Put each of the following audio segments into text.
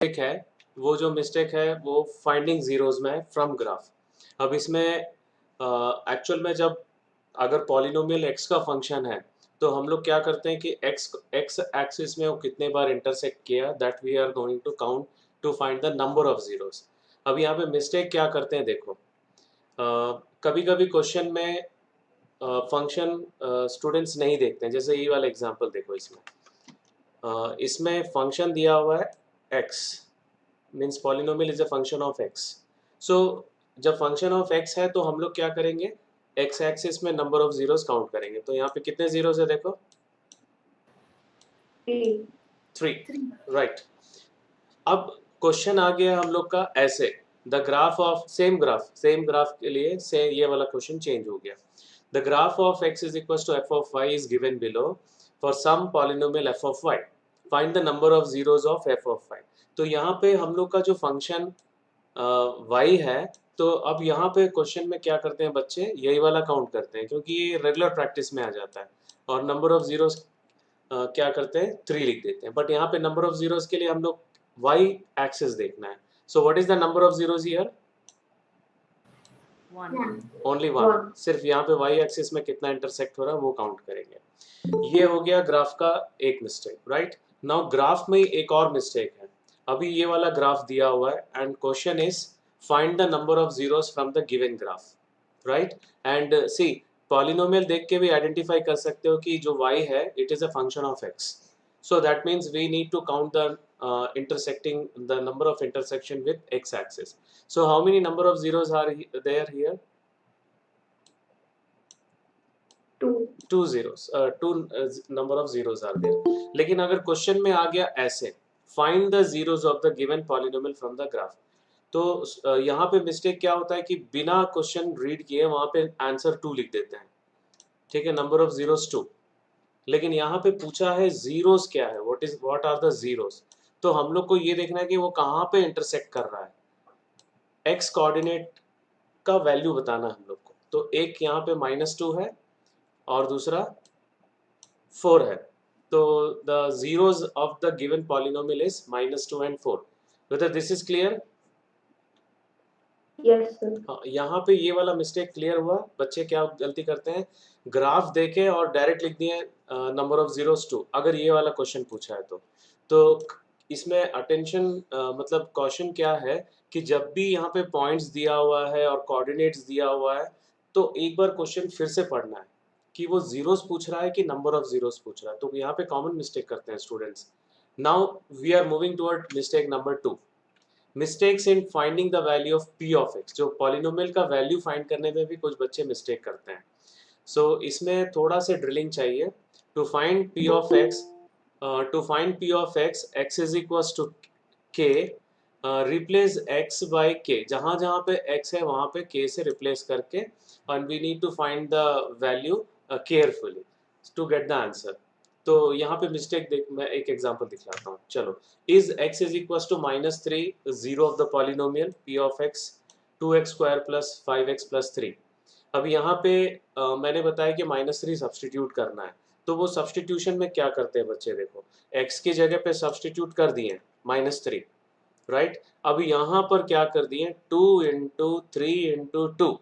Mistake है, वो जो मिस्टेक है वो फाइंडिंग जीरोज में है फ्रॉम ग्राफ। अब इसमें एक्चुअल में जब अगर पॉलिनोमियल x का फंक्शन है तो हम लोग क्या करते हैं कि x एक्सिस में वो कितने बार इंटरसेक्ट किया, that we are going to count to find the number of zeros. अब यहाँ पे मिस्टेक क्या करते हैं देखो, कभी कभी क्वेश्चन में फंक्शन स्टूडेंट्स नहीं देखते हैं। जैसे ये वाला एग्जांपल देखो, इसमें फंक्शन दिया हुआ है x, means polynomial is a function of x। सो जब फंक्शन ऑफ x है तो हम लोग क्या करेंगे, x एक्सिस में नंबर ऑफ जीरोस काउंट करेंगे। तो यहाँ पे कितने जीरोस है देखो, 3, राइट। अब क्वेश्चन आ गया हम लोग का ऐसे, the graph of same graph के लिए से ये वाला क्वेश्चन चेंज हो गया। The graph of x is equal to f of y is given below for some polynomial f of y, find the number of zeros of f of y। तो यहाँ पे हम लोग का जो फंक्शन y है, तो अब यहाँ पे क्वेश्चन में क्या करते हैं बच्चे, यही वाला काउंट करते हैं क्योंकि ये रेगुलर प्रैक्टिस में आ जाता है। और नंबर ऑफ जीरोस क्या करते हैं, 3 लिख देते हैं। बट यहाँ पे नंबर ऑफ जीरोस के लिए हम लोग y एक्सिस देखना है। So what is the number of zeros here, 1. Only 1। सिर्फ यहाँ पे y एक्सिस में कितना इंटरसेक्ट हो रहा है वो काउंट करेंगे। ये हो गया ग्राफ का एक मिस्टेक, राइट। नाउ ग्राफ में एक और मिस्टेक है। अभी ये वाला ग्राफ दिया हुआ है and question is find the number of zeros from the given graph, right. And see, polynomial देख के भी आइडेंटिफाई कर सकते हो कि जो y है it is a function of x। So that means we need to count the the number of intersection with x axis. So how many number of zeros are there here? 2. Two zeros. Two number of zeros are there. लेकिन अगर question में आ गया ऐसे, find the zeros of the given polynomial from the graph, तो यहाँ पे mistake क्या होता है कि बिना क्वेश्चन रीड किए वहां पे आंसर 2 लिख देते हैं, ठीक है, नंबर ऑफ जीरोस 2। लेकिन यहाँ पे पूछा है जीरोस क्या है, व्हाट आर द जीरोस। तो हम लोग को ये देखना है कि वो कहाँ पे इंटरसेक्ट कर रहा है, एक्स कोऑर्डिनेट का वैल्यू बताना है हम लोग को। तो एक यहाँ पे -2 है और दूसरा 4 है। तो the zeros of the given polynomial is -2 and 4। Weather this is clear? Yes, sir. हाँ, यहाँ पे ये वाला मिस्टेक क्लियर हुआ। बच्चे क्या गलती करते हैं, ग्राफ देखे और डायरेक्ट लिख दिए नंबर ऑफ जीरोस 2, अगर ये वाला क्वेश्चन पूछा है तो इसमें अटेंशन मतलब क्वेश्चन क्या है कि जब भी यहाँ पे पॉइंट्स दिया हुआ है और कोऑर्डिनेट्स दिया हुआ है तो एक बार क्वेश्चन फिर से पढ़ना है कि वो जीरोस पूछ रहा है कि नंबर ऑफ जीरोस पूछ रहा है। तो यहाँ पे कॉमन मिस्टेक करते हैं students. Now we are moving toward mistake number 2, mistakes in finding the value of p of x। जो पॉलिनोमियल का वैल्यू फाइंड करने में भी कुछ बच्चे मिस्टेक करते हैं। सो इसमें थोड़ा से ड्रिलिंग चाहिए। To find p of x, x is equals to k, replace x by k। जहाँ जहाँ पे x है वहाँ पे k से रिप्लेस करके, and we need to find the value carefully to get the answer. तो यहाँ पे मिस्टेक देख, मैं एक एग्जांपल दिखलाता हूँ। चलो, is x is equal to -3 zero of the polynomial p of x 2x square plus 5x plus 3। अब यहाँ पे मैंने बताया कि -3 सब्सटीट्यूट करना है। तो वो सब्सटीट्यूशन में क्या करते हैं बच्चे देखो, x की जगह पे सब्सटीट्यूट कर दिए -3, राइट। अब यहाँ पर क्या कर दिए, 2 इंटू 3 इंटू 2,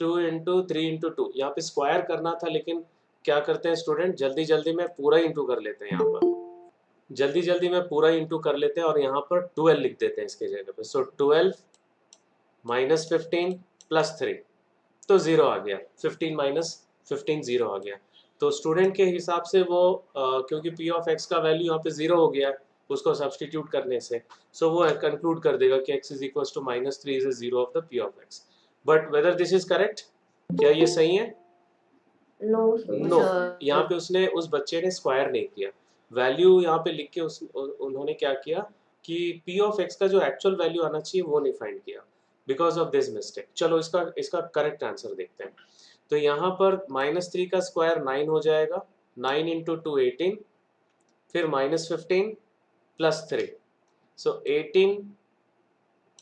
2 इंटू 3 इंटू 2, यहाँ पे स्क्वायर करना था लेकिन क्या करते हैं स्टूडेंट, जल्दी जल्दी में पूरा इंटू कर लेते हैं। यहाँ पर जल्दी जल्दी में पूरा इंटू कर लेते हैं और यहाँ पर 12 लिख देते हैं इसके जगह पे। सो 12 माइनस 15 प्लस 3, तो 0 आ गया। 15 माइनस 15 0 आ गया। तो स्टूडेंट के हिसाब से वो क्योंकि p ऑफ x का वैल्यू यहाँ पे 0 हो गया है उसको सब्सटीट्यूट करने से, सो वो कंक्लूड कर देगा कि x is equal to -3 is 0 of the p of x। But whether this is correct, क्या ये सही है? No, sir. नो, यहाँ पे उसने, उस बच्चे ने स्क्वायर नहीं किया, वैल्यू यहाँ पे लिख के उन्होंने क्या किया कि p ऑफ x का जो एक्चुअल वैल्यू आना चाहिए वो नहीं फाइंड किया, बिकॉज ऑफ दिस मिस्टेक। चलो इसका करेक्ट आंसर देखते हैं। तो यहाँ पर -3 का स्क्वायर 9 हो जाएगा, 9 इंटू 2 18, फिर -15 प्लस 3, सो 18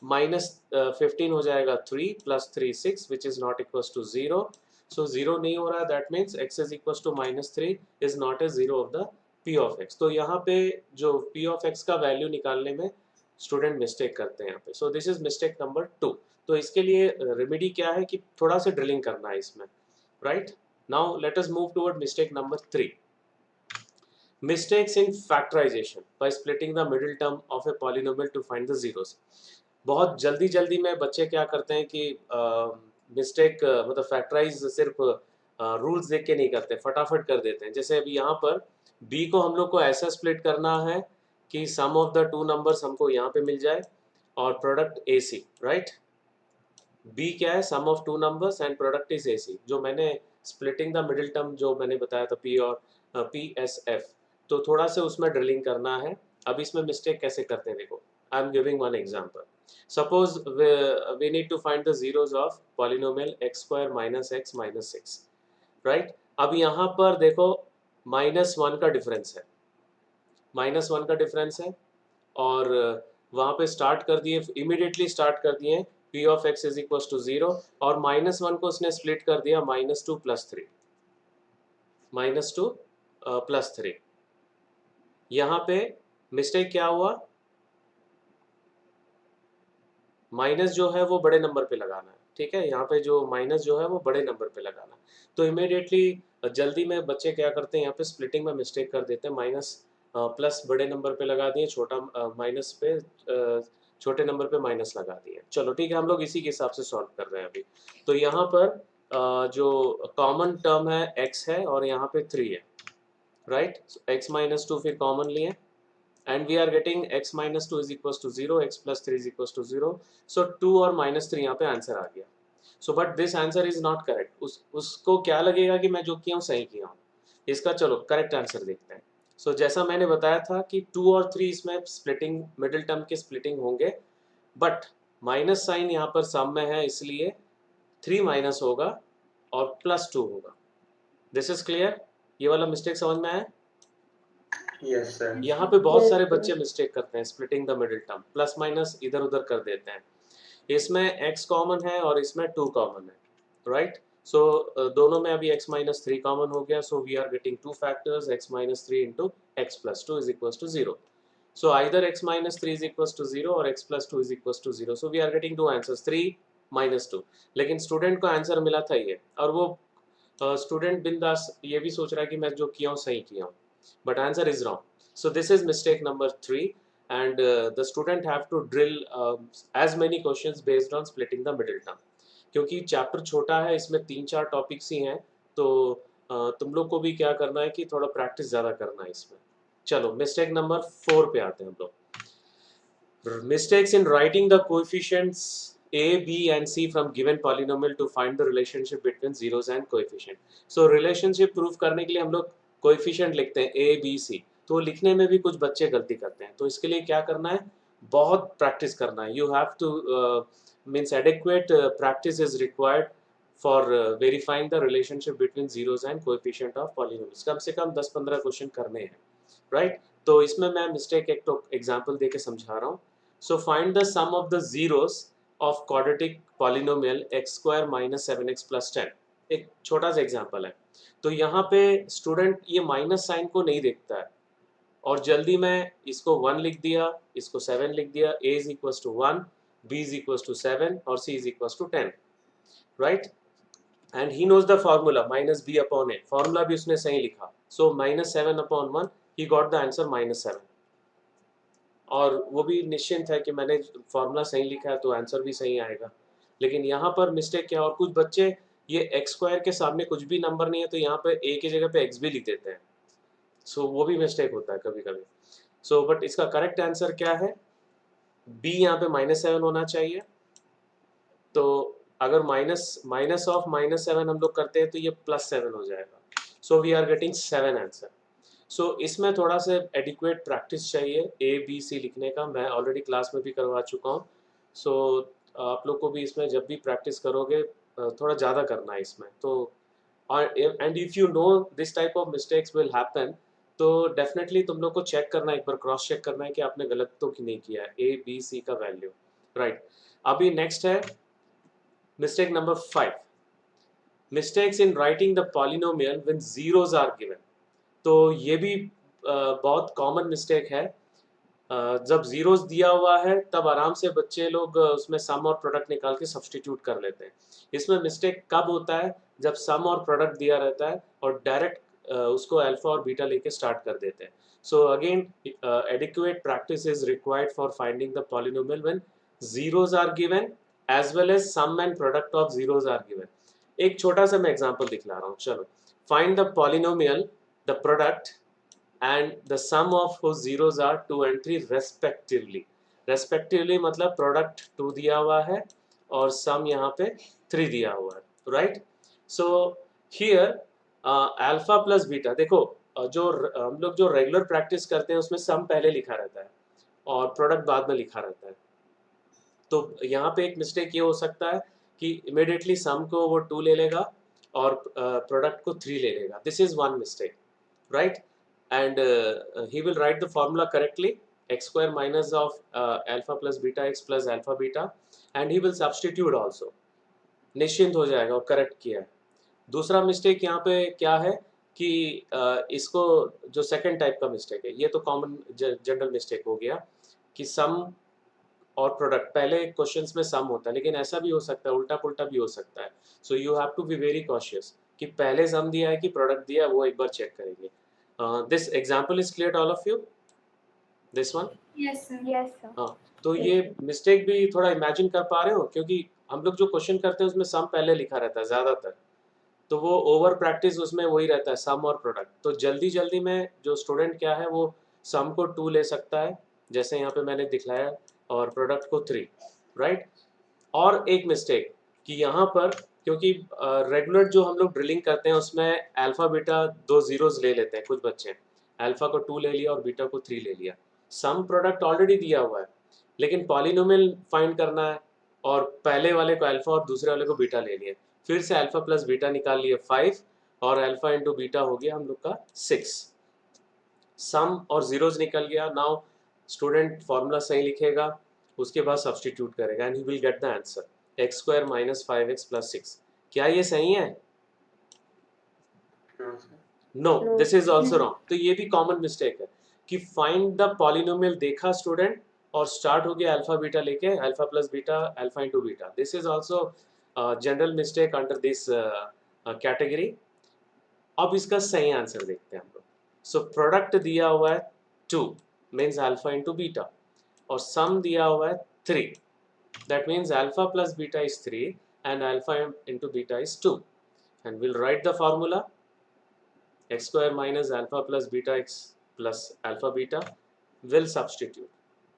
माइनस 15 हो जाएगा 3 प्लस 3 6 which is not equal to 0। So 0 नहीं हो रहा है, that means x is equal to -3 is not a 0 of the P of x। तो यहाँ पे जो P ऑफ x का वैल्यू निकालने में स्टूडेंट मिस्टेक करते हैं यहाँ पे। So this is mistake number 2। तो इसके लिए रेमेडी क्या है कि थोड़ा सा ड्रिलिंग करना है इसमें, right. Now let us move toward mistake number 3। Mistakes in factorization by splitting the middle term of a polynomial to find the zeros। बहुत जल्दी जल्दी में बच्चे क्या करते हैं कि मिस्टेक मतलब फैक्टराइज सिर्फ रूल्स देख के नहीं करते, फटाफट कर देते हैं। जैसे अभी यहाँ पर b को हम लोग को ऐसा स्प्लिट करना है कि सम ऑफ द टू नंबर्स हमको यहाँ पे मिल जाए और प्रोडक्ट AC, राइट। b क्या है, sum of two numbers and product is AC। जो मैंने स्प्लिटिंग द मिडिल टर्म जो मैंने बताया था p और PSF, तो थोड़ा से उसमें ड्रिलिंग करना है। अब इसमें मिस्टेक कैसे करते हैं देखो, I am giving one example. Suppose we need to find the zeros of polynomial x square minus x minus 6, right. अब यहाँ पर देखो -1 का डिफरेंस है, -1 का डिफरेंस है और वहाँ पे स्टार्ट कर दिए, इमीडिएटली स्टार्ट कर दिए p of x is equal to 0 और -1 को उसने स्प्लिट कर दिया -2 + 3, -2 + 3। यहाँ पे मिस्टेक क्या हुआ, माइनस जो है वो बड़े नंबर पे लगाना है, ठीक है। यहाँ पे जो माइनस जो है वो बड़े नंबर पे लगाना है। तो इमीडिएटली जल्दी में बच्चे क्या करते हैं, यहाँ पे स्प्लिटिंग में मिस्टेक कर देते हैं, माइनस प्लस बड़े नंबर पे लगा दिए, छोटा माइनस पे छोटे नंबर पे माइनस लगा दिए। चलो ठीक है, हम लोग इसी के हिसाब से सॉल्व कर रहे हैं अभी। तो यहाँ पर जो कॉमन टर्म है x है और यहाँ पे 3 है, राइट। x - 2 फिर कॉमन लिए and we are getting x - 2 is equals to 0, x + 3 is equals to 0, so 2 और -3 यहाँ पे आंसर आ गया। so but this answer is not correct। उसको क्या लगेगा कि मैं जो किया हूँ सही किया हूँ। इसका चलो करेक्ट आंसर देखते हैं। so जैसा मैंने बताया था कि 2 और 3 इसमें स्प्लिटिंग, मिडिल टर्म के स्प्लिटिंग होंगे, बट माइनस साइन यहाँ पर सम में है इसलिए 3 माइनस होगा और +2 होगा। दिस इज क्लियर, ये वाला मिस्टेक समझ में आया। Yes sir. यहाँ पे बहुत Yes, सारे sir. बच्चे मिस्टेक करते हैं, splitting the middle term, plus minus इधर उधर कर देते हैं। इसमें x कॉमन है और इसमें 2 कॉमन है, राइट। सो दोनों में अभी x - 3 कॉमन हो गया, so we are getting two factors, x - 3 into x + 2 is equal to 0। So either x - 3 is equal to 0 और x + 2 is equal to 0। So we are getting two answers, 3 - 2। लेकिन student को answer मिला था ये, और वो स्टूडेंट बिंदास ये भी सोच रहा है कि मैं जो किया हूँ सही किया हूँ, but answer is wrong। So this is mistake number 3, and the student have to drill as many questions based on splitting the middle term। क्योंकि चैप्टर छोटा है, इसमें 3-4 टॉपिक्स ही हैं, तो तुम लोग को भी क्या करना है कि थोड़ा प्रैक्टिस ज़्यादा करना है इसमें। चलो मिस्टेक नंबर 4 पे आते हैं हम लोग। Mistakes in writing the coefficients a, b and c from given polynomial to find the relationship between zeros and coefficient। So relationship proof करने के लिए हम लोग कोएफिशिएंट लिखते हैं a b c, तो लिखने में भी कुछ बच्चे गलती करते हैं। तो इसके लिए क्या करना है, बहुत प्रैक्टिस करना है। You have to means adequate practice is required for verifying the relationship between zeros and coefficient of polynomials. कम से कम 10-15 क्वेश्चन करने हैं, राइट। तो इसमें मैं मिस्टेक एक तो एग्जाम्पल दे के समझा रहा हूँ। So find the sum of the zeros of quadratic polynomial x² - 7x + 10। एक छोटा सा एग्जाम्पल है। तो यहाँ पे स्टूडेंट ये माइनस साइन को नहीं देखता है, और जल्दी में इसको 1 लिख दिया, इसको 7 लिख दिया। a is equal to 1, b is equal to 7 और c is equal to 10, right. And he knows the formula -b/a, formula भी उसने सही लिखा। सो -7/1 ही गॉट द आंसर -7, और वो भी निश्चिंत है कि मैंने फॉर्मूला सही लिखा है तो आंसर भी सही आएगा। लेकिन यहाँ पर मिस्टेक क्या, और कुछ बच्चे ये x² के सामने कुछ भी नंबर नहीं है तो यहाँ पे a की जगह पे x भी लिख देते हैं। सो वो भी मिस्टेक होता है कभी कभी। सो बट इसका करेक्ट आंसर क्या है, b यहाँ पे -7 होना चाहिए। तो अगर माइनस ऑफ -7 हम लोग करते हैं तो ये +7 हो जाएगा। So we are getting 7 answer. So इसमें थोड़ा सा एडिक्वेट प्रैक्टिस चाहिए ए बी सी लिखने का, मैं ऑलरेडी क्लास में भी करवा चुका हूँ। सो आप लोग को भी इसमें जब भी प्रैक्टिस करोगे थोड़ा ज़्यादा करना है इसमें। तो and if you know this type of mistakes will happen, तो डेफिनेटली तुम लोग को चेक करना है, एक बार क्रॉस चेक करना है कि आपने गलत तो नहीं किया है, ए बी सी का वैल्यू, राइट। अभी नेक्स्ट है mistake number 5, mistakes in writing the polynomial when zeros are given. तो ये भी बहुत कॉमन मिस्टेक है। जब जीरोस दिया हुआ है तब आराम से बच्चे लोग उसमें सम और प्रोडक्ट निकाल के सब्स्टिट्यूट कर लेते हैं। इसमें मिस्टेक कब होता है? जब सम और प्रोडक्ट दिया रहता है और डायरेक्ट उसको अल्फा और बीटा लेके स्टार्ट कर देते हैं। So again adequate practice is required for finding the polynomial when zeros are given as well as sum and product of zeros are given। एक छोटा सा मैं एग्जांपल दिखला रहा हूँ, चलो। Find the polynomial, the product and the sum of whose zeros are 2 and 3 respectively। respectively मतलब product 2 दिया हुआ है और सम यहाँ पे 3 दिया हुआ है, right. So here alpha plus beta, देखो जो हम लोग जो रेगुलर प्रैक्टिस करते हैं उसमें सम पहले लिखा रहता है और प्रोडक्ट बाद में लिखा रहता है। तो यहाँ पे एक मिस्टेक ये हो सकता है कि इमिडिएटली सम को वो 2 ले लेगा और प्रोडक्ट को 3 ले लेगा। This is one mistake, right. And he will write the formula correctly, x square minus of alpha plus beta x plus alpha beta, and he will substitute also। निश्चिंत हो जाएगा, और करेक्ट किया है। दूसरा मिस्टेक यहाँ पे क्या है कि इसको जो सेकंड टाइप का मिस्टेक है, ये तो कॉमन जनरल मिस्टेक हो गया कि सम और प्रोडक्ट, पहले क्वेश्चंस में सम होता है लेकिन ऐसा भी हो सकता है, उल्टा पुल्टा भी हो सकता है। So you have to be very cautious कि पहले सम दिया है कि प्रोडक्ट दिया है, वो एक बार चेक करेंगे। This example is clear to all of you? This one? Yes, sir. Yes, sir. हाँ, तो ये मिस्टेक भी थोड़ा इमेजिन कर पा रहे हो, क्योंकि हम लोग जो क्वेश्चन करते हैं उसमें सम पहले लिखा रहता है ज़्यादातर, तो वो ओवर प्रैक्टिस उसमें वही रहता है, सम और प्रोडक्ट। तो जल्दी जल्दी में जो स्टूडेंट क्या है वो सम को 2 ले सकता है, जैसे यहाँ पे मैंने दिखलाया, और प्रोडक्ट को 3, राइट। और एक मिस्टेक कि यहाँ पर, क्योंकि रेगुलर जो हम लोग ड्रिलिंग करते हैं उसमें अल्फा बीटा 2 जीरोस ले लेते हैं कुछ बच्चे, अल्फा को 2 ले लिया और बीटा को 3 ले लिया। सम प्रोडक्ट ऑलरेडी दिया हुआ है, लेकिन पॉलिनोमियल फाइंड करना है और पहले वाले को अल्फा और दूसरे वाले को बीटा ले लिया, फिर से अल्फा प्लस बीटा निकाल लिए 5 और अल्फा इंटू बीटा हो गया हम लोग का 6। सम और जीरोस निकल गया। नाउ स्टूडेंट फॉर्मूला सही लिखेगा, उसके बाद सब्सटीट्यूट करेगा and he will get the answer x square minus 5x plus 6। क्या ये सही है? No, this is also wrong. तो ये भी कॉमन मिस्टेक है कि फाइंड द पॉलिनोमियल देखा स्टूडेंट और स्टार्ट हो गया अल्फा बीटा लेके, alpha plus beta, alpha into beta. This is also general mistake under this category. अब इसका सही आंसर देखते हैं हम लोग। सो प्रोडक्ट दिया हुआ है 2 मीन्स अल्फा इंटू बीटा, और सम दिया हुआ है 3, that means alpha plus beta is 3 and alpha into beta is 2, and we'll write the formula x square minus alpha plus beta x plus alpha beta, will substitute,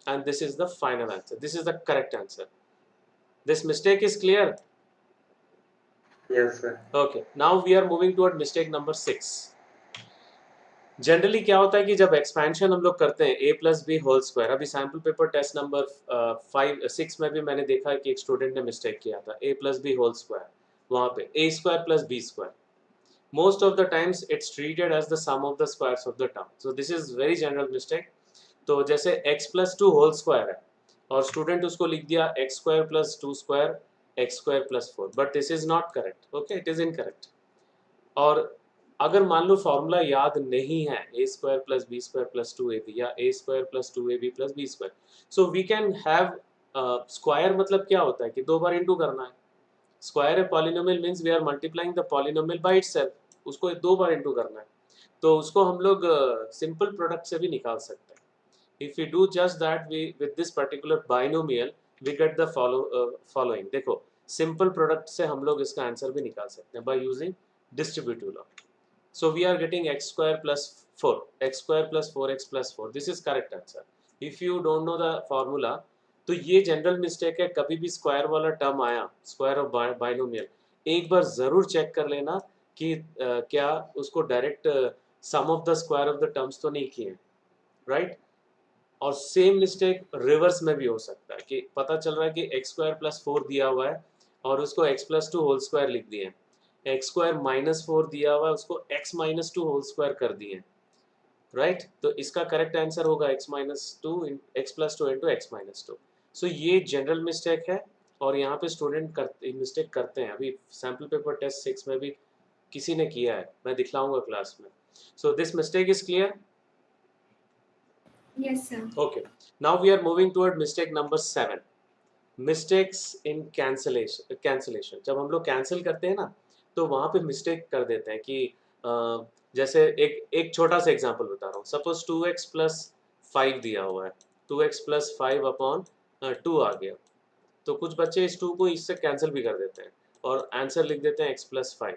and this is the final answer. This is the correct answer. This mistake is clear? Yes, sir. Okay, now we are moving toward mistake number 6। Generally क्या होता है कि जब expansion हम लोग करते हैं a plus b whole square, अभी सैम्पल पेपर टेस्ट नंबर 6 में भी मैंने देखा कि एक स्टूडेंट ने मिस्टेक किया था, a plus b whole square, वहाँ पे a square plus B square. Most of the times it's treated as the sum of the squares of the term, so this is very general mistake. तो जैसे x plus 2 whole square है और student उसको लिख दिया x square plus 2 square x square plus 4, but this is not correct, okay, it is incorrect. और अगर मान लो फॉर्मूला याद नहीं है, A square plus B square plus 2ab या A square plus 2ab plus B square, so we can have square, मतलब क्या होता है कि 2 बार इंटू करना है। स्क्वायर है polynomial means we are multiplying the polynomial by itself, उसको 2 बार इंटू करना है, तो उसको हम लोग सिंपल प्रोडक्ट से भी निकाल सकते हैं। If you do just that, we with this particular binomial we get the following. देखो, सिंपल प्रोडक्ट से हम लोग इसका आंसर भी निकाल सकते हैं by using distributive law. So we are getting x square plus 4, x square plus 4x plus 4. This is correct answer. If you don't know the formula, तो ये जनरल मिस्टेक है, कभी भी स्क्वायर वाला टर्म आया, स्क्वायर ऑफ बाइनोमियल, एक बार जरूर check कर लेना कि क्या उसको direct sum of the square of the terms तो नहीं किए, राइट। और सेम मिस्टेक रिवर्स में भी हो सकता है कि पता चल रहा है कि x स्क्वायर प्लस 4 दिया हुआ है और उसको x प्लस 2 होल स्क्वायर लिख दिए, एक्स स्क्वायर माइनस 4 दिया हुआ है उसको x माइनस 2 होल स्क्वायर कर दिए, राइट। तो इसका करेक्ट आंसर होगा x minus 2 x plus 2 into x minus 2। सो ये जनरल मिस्टेक है और यहाँ पे स्टूडेंट मिस्टेक करते हैं। अभी सैम्पल पेपर टेस्ट 6 में भी किसी ने किया है, मैं दिखलाऊंगा क्लास में। So this mistake is clear. Yes, sir. Okay. Now we are moving toward mistake number 7. Mistakes in cancellation. जब हम लोग कैंसिल करते हैं ना, तो वहां पे मिस्टेक कर देते हैं कि जैसे एक एक छोटा सा एग्जांपल बता रहा हूँ. सपोज 2x प्लस 5 दिया हुआ है. 2x प्लस 5 अपॉन 2 आ गया. तो कुछ बच्चे इस 2 को इससे कैंसिल भी कर देते हैं और आंसर लिख देते हैं x प्लस 5.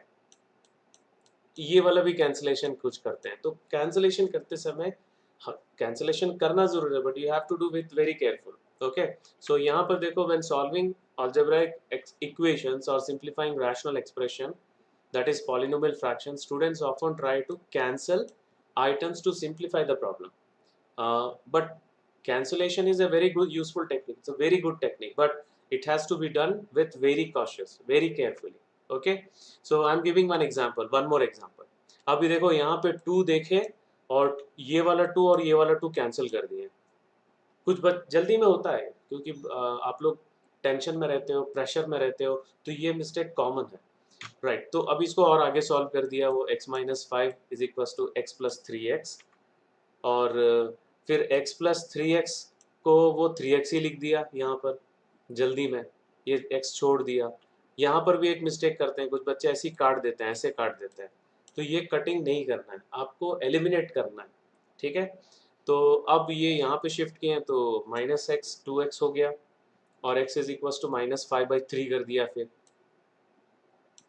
ये वाला भी कैंसिलेशन कुछ करते हैं. तो कैंसिलेशन करते समय कैंसिलेशन करना जरूरी है, but you have to do with very careful. Okay, so यहाँ पर देखो, when solving algebraic equations or simplifying rational expression, that is polynomial fractions, students often try to cancel items to simplify the problem. But cancellation is a very good useful technique. It's a very good technique, but it has to be done with very cautious, very carefully. Okay, so I'm giving one more example. अभी देखो यहाँ पे 2 देखे और ये वाला 2 और ये वाला 2 कैंसिल कर दिए. कुछ जल्दी में होता है क्योंकि आप लोग टेंशन में रहते हो, प्रेशर में रहते हो, तो ये मिस्टेक कॉमन है. राइट, तो अब इसको और आगे सॉल्व कर दिया. वो x minus 5 is equal to x plus 3x, और फिर x प्लस 3x को वो 3x ही लिख दिया यहाँ पर जल्दी में, ये x छोड़ दिया. यहाँ पर भी एक मिस्टेक करते हैं कुछ बच्चे, ऐसे ही काट देते हैं, ऐसे काट देते हैं. तो ये कटिंग नहीं करना है, आपको एलिमिनेट करना है. ठीक है, तो अब ये यहाँ पे शिफ्ट किए हैं तो माइनस एक्स 2x हो गया और x is equal to minus 5/3 कर दिया फिर.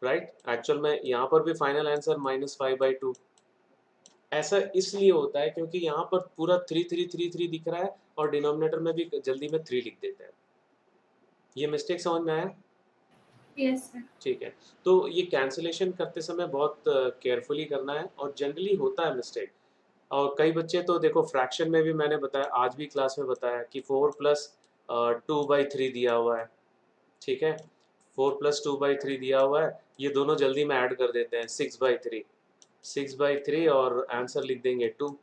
राइट, एक्चुअल में यहाँ पर भी फाइनल आंसर -5/2. ऐसा इसलिए होता है क्योंकि यहाँ पर पूरा 3 दिख रहा है और डिनोमिनेटर में भी जल्दी में 3 लिख देते हैं. ये मिस्टेक समझ में आया? Yes, sir. ठीक है, तो ये कैंसिलेशन करते समय बहुत केयरफुली करना है और जनरली होता है मिस्टेक. और कई बच्चे तो देखो, फ्रैक्शन में भी मैंने बताया, आज भी क्लास में बताया कि 4 प्लस 2/3 दिया हुआ है. ठीक है, 4 प्लस 2/3 दिया हुआ है, ये दोनों जल्दी में ऐड कर देते हैं 6/3 और आंसर लिख देंगे 2.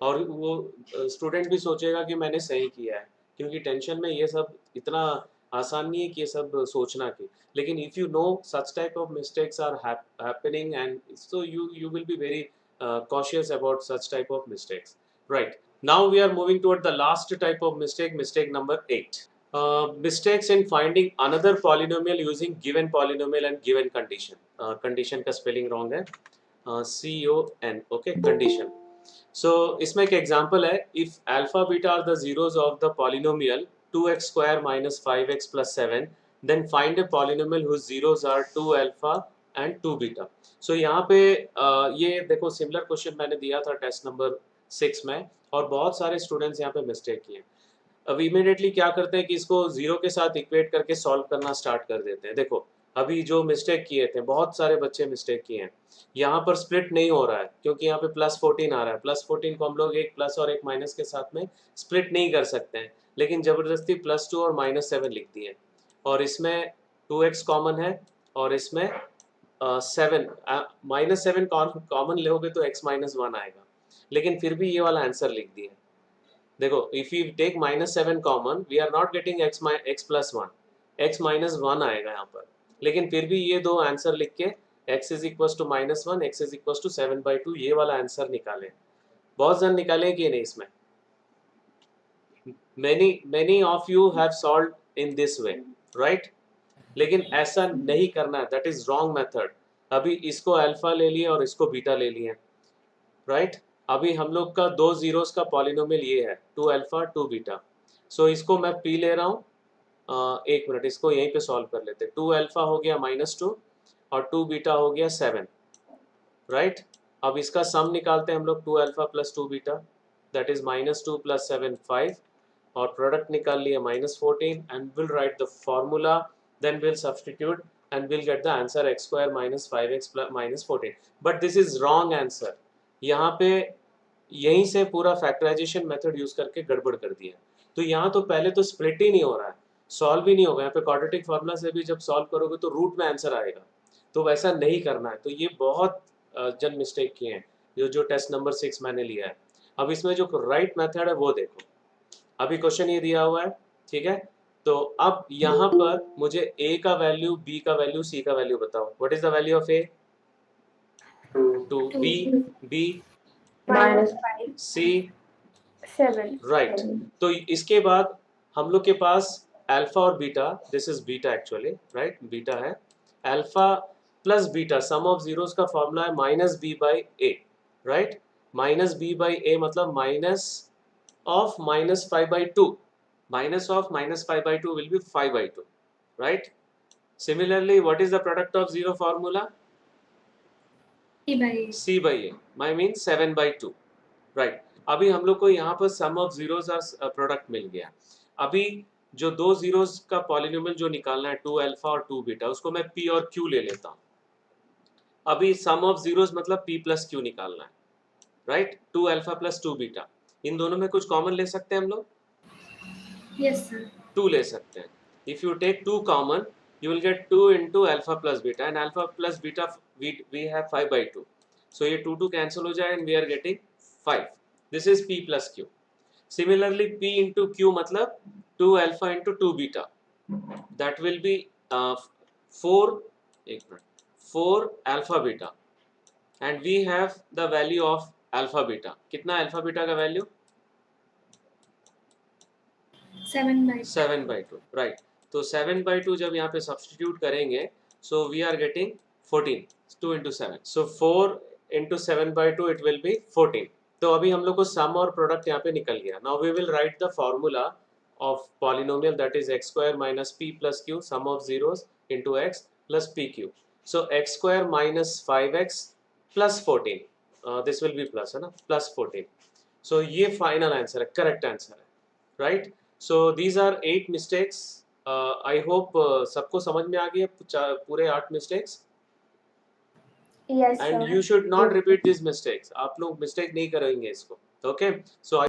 और वो स्टूडेंट भी सोचेगा कि मैंने सही किया है, क्योंकि टेंशन में ये सब इतना आसान नहीं है कि ये सब सोचना की. लेकिन if you know such type of mistakes are happening, and so you will be very cautious about such type of mistakes. Right, now we are moving toward the last type of mistake number 8. Mistakes in finding another polynomial using given polynomial and given condition. Condition का spelling wrong है, CON. okay, condition. So इसमें एक example है, if alpha beta are the zeros of the polynomial 2x square minus 5x plus 7, then find a polynomial whose zeros are 2 alpha and 2 beta. So यहाँ पे ये देखो, similar question मैंने दिया था टेस्ट नंबर 6 में, और बहुत सारे स्टूडेंट्स यहाँ पे मिस्टेक किए. अब इमीडिएटली क्या करते हैं कि इसको जीरो के साथ इक्वेट करके सॉल्व करना स्टार्ट कर देते हैं. देखो, अभी जो मिस्टेक किए थे, बहुत सारे बच्चे मिस्टेक किए हैं. यहाँ पर स्प्लिट नहीं हो रहा है क्योंकि यहाँ पे +14 आ रहा है. +14 को हम लोग एक प्लस और एक माइनस के साथ में स्प्लिट नहीं कर सकते हैं, लेकिन ज़बरदस्ती +2 और -7 लिख दिए. और इसमें 2x कॉमन है और इसमें 7 -7 कॉमन लोगे तो x -1 आएगा, लेकिन फिर भी ये वाला आंसर लिख दिए. देखो, if you take -7 common, we are not getting x + 1, x -1 आएगा यहाँ पर. लेकिन फिर भी ये दो आंसर लिख के x is equal to -1, x is equal to 7/2, ये वाला आंसर निकाले. बहुत जन निकाले कि नहीं इसमें? many of you have solved in this way, right? लेकिन ऐसा नहीं करना है, दैट इज रॉन्ग मेथड. अभी इसको अल्फा ले लिए और इसको बीटा ले लिए, राइट? अभी हम लोग का 2 जीरोस का पॉलिनोमियल ये है, 2 अल्फा 2 बीटा. सो इसको मैं पी ले रहा हूँ. एक मिनट, इसको यहीं पे सॉल्व कर लेते हैं. 2 अल्फा हो गया -2 और 2 बीटा हो गया 7, राइट? अब इसका सम निकालते हैं हम लोग, 2 alpha plus 2 beta, that is -2 + 7 5, और प्रोडक्ट निकाल लिया -14, and will write the formula, then we'll substitute and we'll get the answer x² - 5x - 14. But this is wrong answer. यहाँ पे यहीं से पूरा फैक्टराइजेशन मेथड यूज करके गड़बड़ कर दिया. तो यहाँ तो पहले तो स्प्लिट ही नहीं हो रहा है, सॉल्व ही नहीं होगा. यहाँ पे क्वाड्रेटिक फार्मूला से भी जब सॉल्व करोगे तो रूट में आंसर आएगा, तो वैसा नहीं करना है. तो ये बहुत जन मिस्टेक किए हैं जो टेस्ट नंबर 6 मैंने लिया है. अब इसमें जो राइट मेथड है वो देखो. अभी क्वेश्चन ये दिया हुआ है, ठीक है? तो अब यहाँ पर मुझे a का वैल्यू, b का वैल्यू, c का वैल्यू बताओ. What is the value of a? 2. b, -5. c, 7. Right. तो इसके बाद हम लोग के पास अल्फा और beta, this is beta actually, right, beta है। Alpha plus beta sum of zeros का फॉर्मूला है minus B by A, right. Minus B by A मतलब minus of minus 5/2, minus of minus 5/2 will be 5/2, right? Similarly, what is the product of zero formula? C by A. C by A, my means 7/2, right? अभी हम लोग को यहाँ पर sum of zeros और product मिल गया। अभी जो दो zeros का polynomial जो निकालना है 2 alpha और 2 beta, उसको मैं P और Q ले लेता हूँ। अभी sum of zeros मतलब P plus Q निकालना है, right? 2 alpha plus 2 beta, इन दोनों में कुछ common ले सकते हैं हम लोग? Yes, sir. 2 ले सकते हैं। If you take 2 common, you will get 2 into alpha plus beta, and alpha plus beta we have 5/2. So ये 2 cancel हो जाए and we are getting 5. This is P plus Q. Similarly, P into Q मतलब 2 alpha into 2 beta. That will be 4 alpha beta, and we have the value of alpha beta. कितना alpha beta का value? 7/2, right. तो 7/2 जब यहाँ पे substitute करेंगे, so we are getting 14, 2 into 7, so 4 into 7/2 it will be 14। तो अभी हम लोग को सम और प्रोडक्ट यहाँ पे निकल गया। Now we will write the formula of polynomial, that is x square minus p plus q sum of zeros into x plus pq। so x square minus 5x plus 14, this will be plus है ना, plus 14। so ये final answer है, correct answer है, right. So these are 8 mistakes. I hope सबको समझ में आ गया पूरे 8 mistakes. Yes, And sir. you should not repeat these mistakes. आप लोग mistake नहीं करेंगे इसको, okay? So